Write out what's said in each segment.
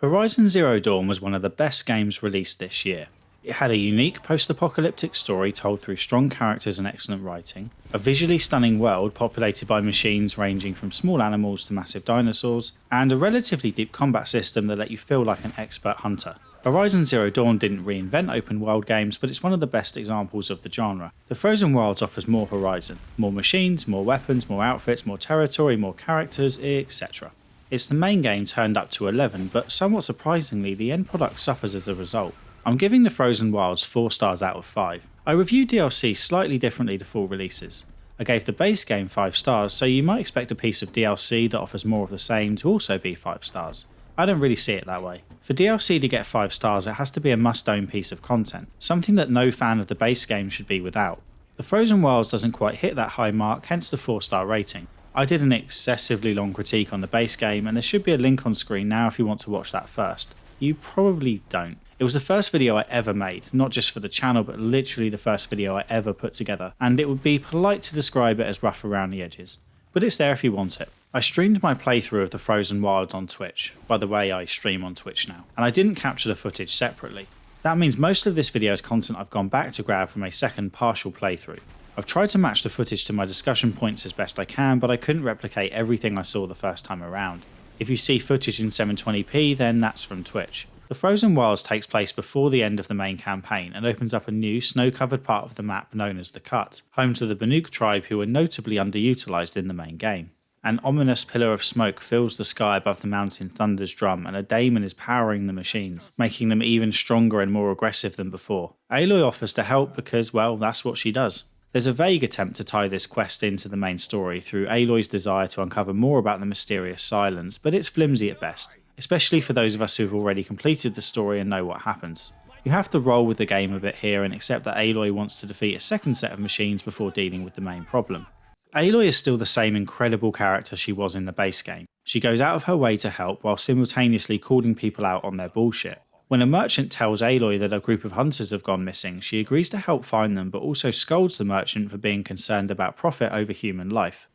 Horizon Zero Dawn was one of the best games released this year. It had a unique post-apocalyptic story told through strong characters and excellent writing, a visually stunning world populated by machines ranging from small animals to massive dinosaurs, and a relatively deep combat system that let you feel like an expert hunter. Horizon Zero Dawn didn't reinvent open world games, but it's one of the best examples of the genre. The Frozen Wilds offers more Horizon, more machines, more weapons, more outfits, more territory, more characters, etc. It's the main game turned up to 11, but somewhat surprisingly the end product suffers as a result. I'm giving the Frozen Wilds 4 stars out of 5. I reviewed DLC slightly differently to full releases. I gave the base game 5 stars, so you might expect a piece of DLC that offers more of the same to also be 5 stars. I don't really see it that way. For DLC to get 5 stars, it has to be a must-own piece of content, something that no fan of the base game should be without. The Frozen Wilds doesn't quite hit that high mark, hence the 4-star rating. I did an excessively long critique on the base game, and there should be a link on screen now if you want to watch that first. You probably don't. It was the first video I ever made, not just for the channel but literally the first video I ever put together, and it would be polite to describe it as rough around the edges. But it's there if you want it. I streamed my playthrough of the Frozen Wilds on Twitch. By the way, I stream on Twitch now, and I didn't capture the footage separately. That means most of this video is content I've gone back to grab from a second partial playthrough. I've tried to match the footage to my discussion points as best I can, but I couldn't replicate everything I saw the first time around. If you see footage in 720p, then that's from Twitch. The Frozen Wilds takes place before the end of the main campaign and opens up a new snow-covered part of the map known as the Cut, home to the Banuk tribe who are notably underutilised in the main game. An ominous pillar of smoke fills the sky above the mountain thunder's drum, and a daemon is powering the machines, making them even stronger and more aggressive than before. Aloy offers to help because, well, that's what she does. There's a vague attempt to tie this quest into the main story through Aloy's desire to uncover more about the mysterious Silence, but it's flimsy at best, especially for those of us who've already completed the story and know what happens. You have to roll with the game a bit here and accept that Aloy wants to defeat a second set of machines before dealing with the main problem. Aloy is still the same incredible character she was in the base game. She goes out of her way to help while simultaneously calling people out on their bullshit. When a merchant tells Aloy that a group of hunters have gone missing, she agrees to help find them but also scolds the merchant for being concerned about profit over human life.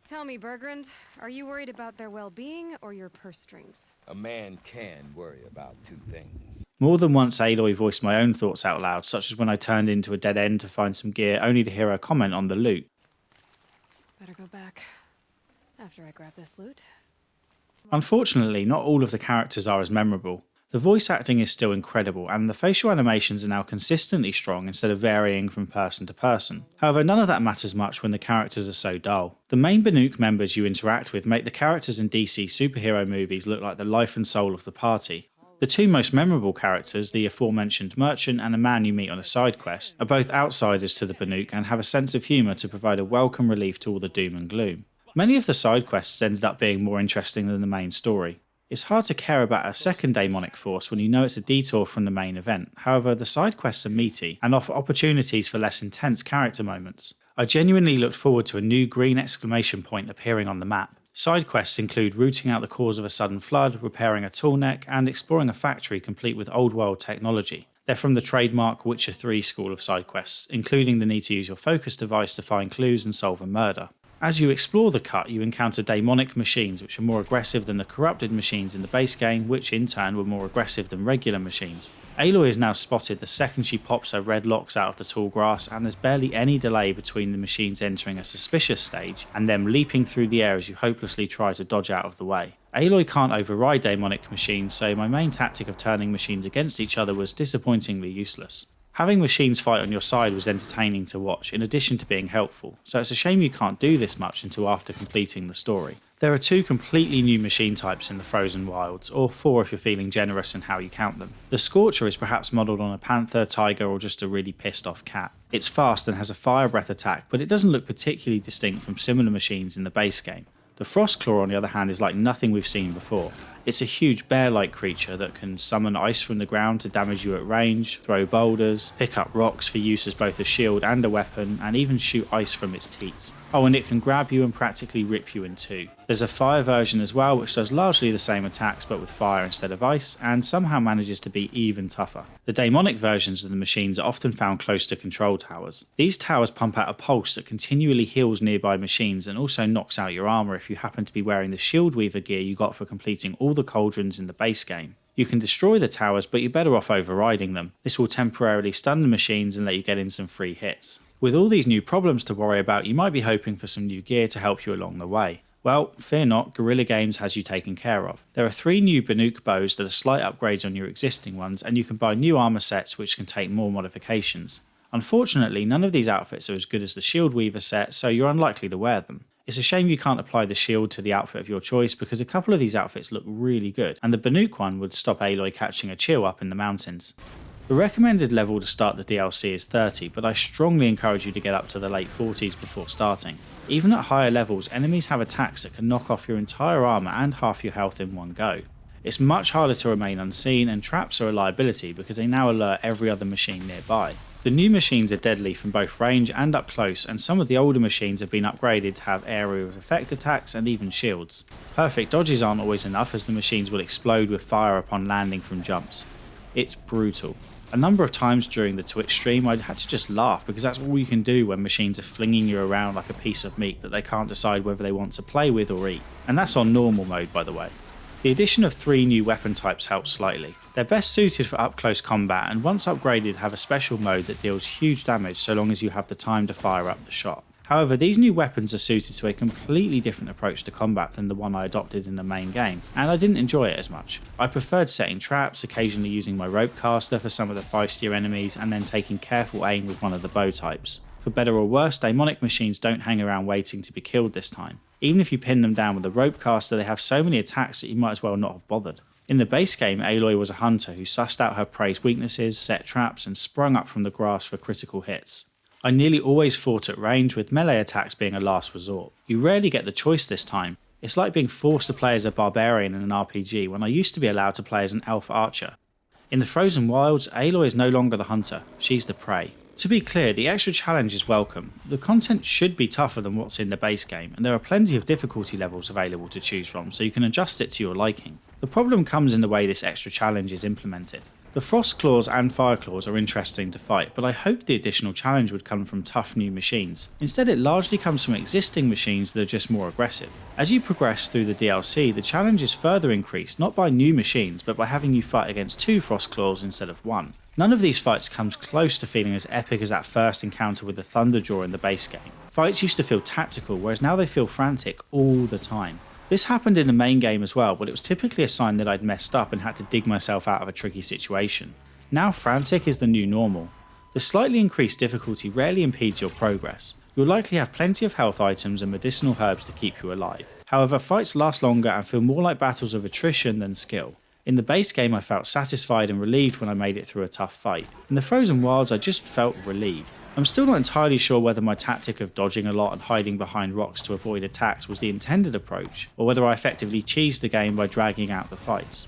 Tell me, Bergrand, are you worried about their well-being or your purse strings? A man can worry about two things. More than once Aloy voiced my own thoughts out loud, such as when I turned into a dead end to find some gear only to hear her comment on the loot. Better go back after I grab this loot. Unfortunately, not all of the characters are as memorable. The voice acting is still incredible, and the facial animations are now consistently strong instead of varying from person to person. However, none of that matters much when the characters are so dull. The main Banuk members you interact with make the characters in DC superhero movies look like the life and soul of the party. The two most memorable characters, the aforementioned merchant and a man you meet on a side quest, are both outsiders to the Banuk and have a sense of humour to provide a welcome relief to all the doom and gloom. Many of the side quests ended up being more interesting than the main story. It's hard to care about a second daemonic force when you know it's a detour from the main event. However, the side quests are meaty and offer opportunities for less intense character moments. I genuinely looked forward to a new green exclamation point appearing on the map. Side quests include rooting out the cause of a sudden flood, repairing a tall neck, and exploring a factory complete with old world technology. They're from the trademark Witcher 3 school of side quests, including the need to use your focus device to find clues and solve a murder. As you explore the Cut, you encounter daemonic machines which are more aggressive than the corrupted machines in the base game, which in turn were more aggressive than regular machines. Aloy is now spotted the second she pops her red locks out of the tall grass, and there's barely any delay between the machines entering a suspicious stage and them leaping through the air as you hopelessly try to dodge out of the way. Aloy can't override daemonic machines, so my main tactic of turning machines against each other was disappointingly useless. Having machines fight on your side was entertaining to watch, in addition to being helpful, so it's a shame you can't do this much until after completing the story. There are 2 completely new machine types in the Frozen Wilds, or 4 if you're feeling generous in how you count them. The Scorcher is perhaps modelled on a panther, tiger, or just a really pissed off cat. It's fast and has a fire breath attack, but it doesn't look particularly distinct from similar machines in the base game. The Frostclaw, on the other hand, is like nothing we've seen before. It's a huge bear-like creature that can summon ice from the ground to damage you at range, throw boulders, pick up rocks for use as both a shield and a weapon, and even shoot ice from its teats. Oh, and it can grab you and practically rip you in two. There's a fire version as well, which does largely the same attacks but with fire instead of ice, and somehow manages to be even tougher. The daemonic versions of the machines are often found close to control towers. These towers pump out a pulse that continually heals nearby machines and also knocks out your armour if you happen to be wearing the Shield Weaver gear you got for completing all the cauldrons in the base game. You can destroy the towers, but you're better off overriding them. This will temporarily stun the machines and let you get in some free hits. With all these new problems to worry about, you might be hoping for some new gear to help you along the way. Well, fear not, Guerrilla Games has you taken care of. There are 3 new Banuk bows that are slight upgrades on your existing ones, and you can buy new armour sets which can take more modifications. Unfortunately, none of these outfits are as good as the Shield Weaver set, so you're unlikely to wear them. It's a shame you can't apply the shield to the outfit of your choice, because a couple of these outfits look really good, and the Banuk one would stop Aloy catching a chill up in the mountains. The recommended level to start the DLC is 30, but I strongly encourage you to get up to the late 40s before starting. Even at higher levels, enemies have attacks that can knock off your entire armour and half your health in one go. It's much harder to remain unseen, and traps are a liability because they now alert every other machine nearby. The new machines are deadly from both range and up close, and some of the older machines have been upgraded to have area of effect attacks and even shields. Perfect dodges aren't always enough, as the machines will explode with fire upon landing from jumps. It's brutal. A number of times during the Twitch stream I had to just laugh, because that's all you can do when machines are flinging you around like a piece of meat that they can't decide whether they want to play with or eat. And that's on normal mode, by the way. The addition of 3 new weapon types helps slightly. They're best suited for up close combat, and once upgraded have a special mode that deals huge damage so long as you have the time to fire up the shot. However, these new weapons are suited to a completely different approach to combat than the one I adopted in the main game, and I didn't enjoy it as much. I preferred setting traps, occasionally using my rope caster for some of the feistier enemies, and then taking careful aim with one of the bow types. For better or worse, daemonic machines don't hang around waiting to be killed this time. Even if you pin them down with a rope caster, they have so many attacks that you might as well not have bothered. In the base game, Aloy was a hunter who sussed out her prey's weaknesses, set traps, and sprung up from the grass for critical hits. I nearly always fought at range, with melee attacks being a last resort. You rarely get the choice this time. It's like being forced to play as a barbarian in an RPG when I used to be allowed to play as an elf archer. In the Frozen Wilds, Aloy is no longer the hunter, she's the prey. To be clear, the extra challenge is welcome. The content should be tougher than what's in the base game, and there are plenty of difficulty levels available to choose from, so you can adjust it to your liking. The problem comes in the way this extra challenge is implemented. The Frost Claws and Fire Claws are interesting to fight, but I hoped the additional challenge would come from tough new machines. Instead, it largely comes from existing machines that are just more aggressive. As you progress through the DLC, the challenge is further increased, not by new machines, but by having you fight against 2 Frost Claws instead of 1. None of these fights comes close to feeling as epic as that first encounter with the Thunderjaw in the base game. Fights used to feel tactical, whereas now they feel frantic all the time. This happened in the main game as well, but it was typically a sign that I'd messed up and had to dig myself out of a tricky situation. Now frantic is the new normal. The slightly increased difficulty rarely impedes your progress. You'll likely have plenty of health items and medicinal herbs to keep you alive. However, fights last longer and feel more like battles of attrition than skill. In the base game I felt satisfied and relieved when I made it through a tough fight. In the Frozen Wilds I just felt relieved. I'm still not entirely sure whether my tactic of dodging a lot and hiding behind rocks to avoid attacks was the intended approach, or whether I effectively cheesed the game by dragging out the fights.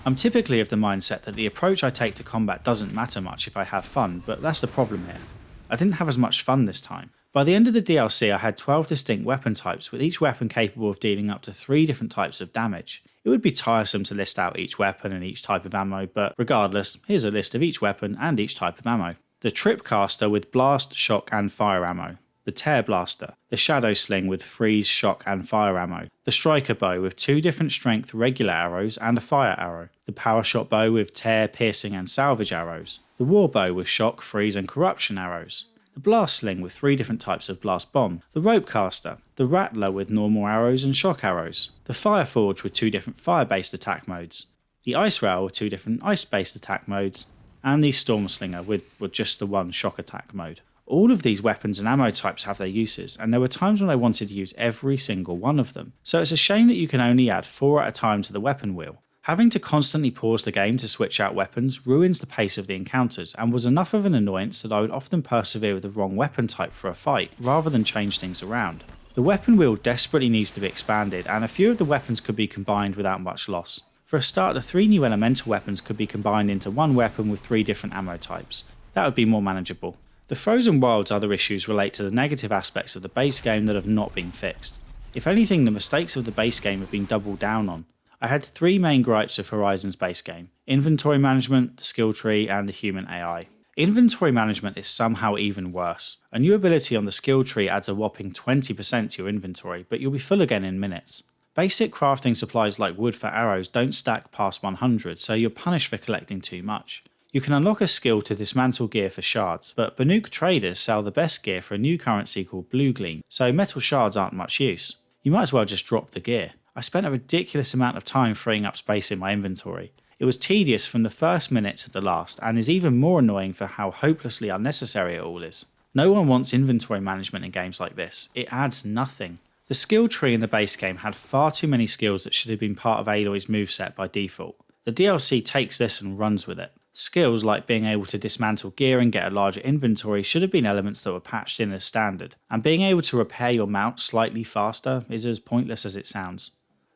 I'm typically of the mindset that the approach I take to combat doesn't matter much if I have fun, but that's the problem here. I didn't have as much fun this time. By the end of the DLC I had 12 distinct weapon types, with each weapon capable of dealing up to 3 different types of damage. It would be tiresome to list out each weapon and each type of ammo, but regardless, here's a list of each weapon and each type of ammo. The Tripcaster with blast, shock and fire ammo. The Tear Blaster. The Shadow Sling with freeze, shock and fire ammo. The Striker Bow with 2 different strength regular arrows and a fire arrow. The Power Shot Bow with tear, piercing and salvage arrows. The War Bow with shock, freeze and corruption arrows. The Blast Sling with 3 different types of blast bomb. The Rope Caster. The Rattler with normal arrows and shock arrows. The Fire Forge with 2 different fire-based attack modes. The Ice Rail with 2 different ice-based attack modes. And the Stormslinger with just the 1 shock attack mode. All of these weapons and ammo types have their uses, and there were times when I wanted to use every single one of them, so it's a shame that you can only add 4 at a time to the weapon wheel. Having to constantly pause the game to switch out weapons ruins the pace of the encounters, and was enough of an annoyance that I would often persevere with the wrong weapon type for a fight, rather than change things around. The weapon wheel desperately needs to be expanded, and a few of the weapons could be combined without much loss. For a start, the 3 new elemental weapons could be combined into 1 weapon with 3 different ammo types. That would be more manageable. The Frozen Wilds' other issues relate to the negative aspects of the base game that have not been fixed. If anything, the mistakes of the base game have been doubled down on. I had 3 main gripes of Horizon's base game: inventory management, the skill tree, and the human AI. Inventory management is somehow even worse. A new ability on the skill tree adds a whopping 20% to your inventory, but you'll be full again in minutes. Basic crafting supplies like wood for arrows don't stack past 100, so you're punished for collecting too much. You can unlock a skill to dismantle gear for shards, but Banuk traders sell the best gear for a new currency called Blue Gleam, so metal shards aren't much use. You might as well just drop the gear. I spent a ridiculous amount of time freeing up space in my inventory. It was tedious from the first minute to the last, and is even more annoying for how hopelessly unnecessary it all is. No one wants inventory management in games like this. It adds nothing. The skill tree in the base game had far too many skills that should have been part of Aloy's moveset by default. The DLC takes this and runs with it. Skills like being able to dismantle gear and get a larger inventory should have been elements that were patched in as standard, and being able to repair your mount slightly faster is as pointless as it sounds.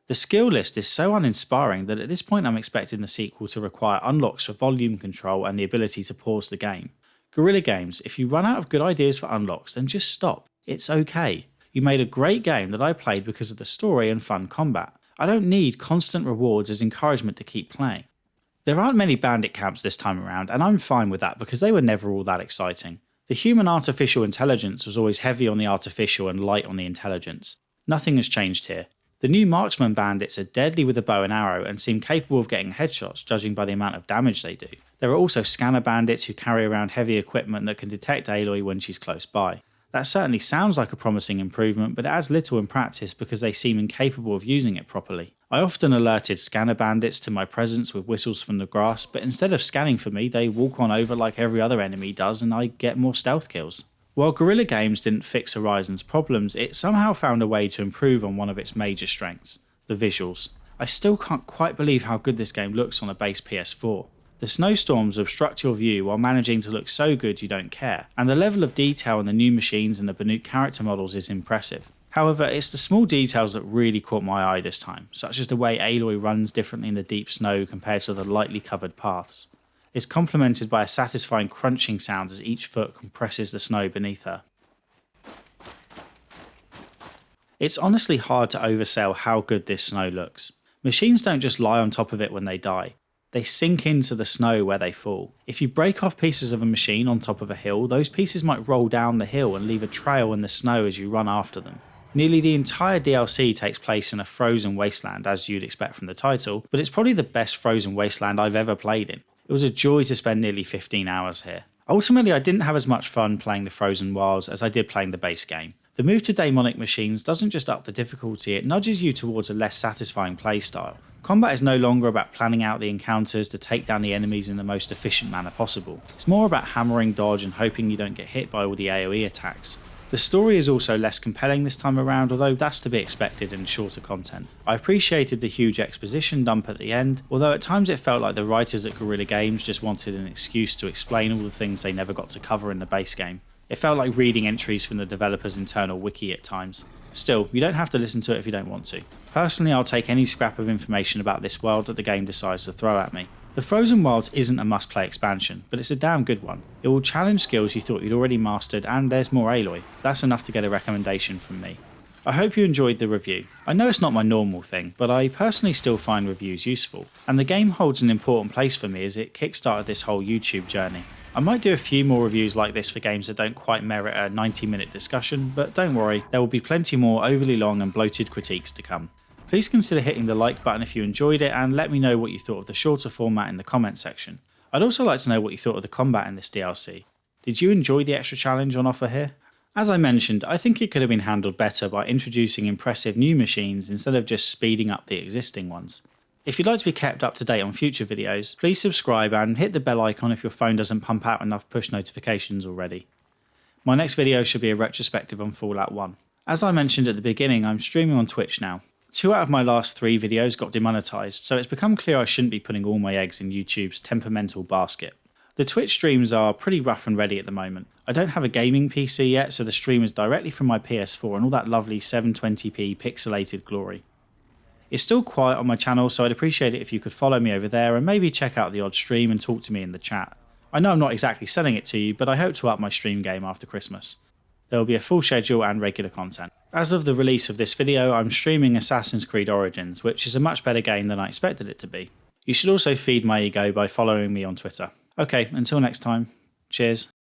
The skill list is so uninspiring that at this point I'm expecting the sequel to require unlocks for volume control and the ability to pause the game. Guerrilla Games, if you run out of good ideas for unlocks, then just stop. It's okay. You made a great game that I played because of the story and fun combat. I don't need constant rewards as encouragement to keep playing. There aren't many bandit camps this time around, and I'm fine with that because they were never all that exciting. The human artificial intelligence was always heavy on the artificial and light on the intelligence. Nothing has changed here. The new marksman bandits are deadly with a bow and arrow and seem capable of getting headshots judging by the amount of damage they do. There are also scanner bandits who carry around heavy equipment that can detect Aloy when she's close by. That certainly sounds like a promising improvement, but it adds little in practice because they seem incapable of using it properly. I often alerted scanner bandits to my presence with whistles from the grass, but instead of scanning for me, they walk on over like every other enemy does and I get more stealth kills. While Guerrilla Games didn't fix Horizon's problems, it somehow found a way to improve on one of its major strengths, the visuals. I still can't quite believe how good this game looks on a base PS4. The snowstorms obstruct your view while managing to look so good you don't care, and the level of detail in the new machines and the Banuk character models is impressive. However, it's the small details that really caught my eye this time, such as the way Aloy runs differently in the deep snow compared to the lightly covered paths. It's complemented by a satisfying crunching sound as each foot compresses the snow beneath her. It's honestly hard to oversell how good this snow looks. Machines don't just lie on top of it when they die. They sink into the snow where they fall. If you break off pieces of a machine on top of a hill, those pieces might roll down the hill and leave a trail in the snow as you run after them. Nearly the entire DLC takes place in a frozen wasteland, as you'd expect from the title, but it's probably the best frozen wasteland I've ever played in. It was a joy to spend nearly 15 hours here. Ultimately, I didn't have as much fun playing the Frozen Wilds as I did playing the base game. The move to daemonic machines doesn't just up the difficulty, it nudges you towards a less satisfying playstyle. Combat is no longer about planning out the encounters to take down the enemies in the most efficient manner possible. It's more about hammering dodge and hoping you don't get hit by all the AoE attacks. The story is also less compelling this time around, although that's to be expected in shorter content. I appreciated the huge exposition dump at the end, although at times it felt like the writers at Guerrilla Games just wanted an excuse to explain all the things they never got to cover in the base game. It felt like reading entries from the developer's internal wiki at times. Still, you don't have to listen to it if you don't want to. Personally, I'll take any scrap of information about this world that the game decides to throw at me. The Frozen Wilds isn't a must-play expansion, but it's a damn good one. It will challenge skills you thought you'd already mastered, and there's more Aloy. That's enough to get a recommendation from me. I hope you enjoyed the review. I know it's not my normal thing, but I personally still find reviews useful, and the game holds an important place for me as it kickstarted this whole YouTube journey. I might do a few more reviews like this for games that don't quite merit a 90-minute discussion, but don't worry, there will be plenty more overly long and bloated critiques to come. Please consider hitting the like button if you enjoyed it and let me know what you thought of the shorter format in the comment section. I'd also like to know what you thought of the combat in this DLC. Did you enjoy the extra challenge on offer here? As I mentioned, I think it could have been handled better by introducing impressive new machines instead of just speeding up the existing ones. If you'd like to be kept up to date on future videos, please subscribe and hit the bell icon if your phone doesn't pump out enough push notifications already. My next video should be a retrospective on Fallout 1. As I mentioned at the beginning, I'm streaming on Twitch now. 2 out of my last 3 videos got demonetized, so it's become clear I shouldn't be putting all my eggs in YouTube's temperamental basket. The Twitch streams are pretty rough and ready at the moment. I don't have a gaming PC yet, so the stream is directly from my PS4 and all that lovely 720p pixelated glory. It's still quiet on my channel, so I'd appreciate it if you could follow me over there and maybe check out the odd stream and talk to me in the chat. I know I'm not exactly selling it to you, but I hope to up my stream game after Christmas. There will be a full schedule and regular content. As of the release of this video, I'm streaming Assassin's Creed Origins, which is a much better game than I expected it to be. You should also feed my ego by following me on Twitter. Okay, until next time, cheers.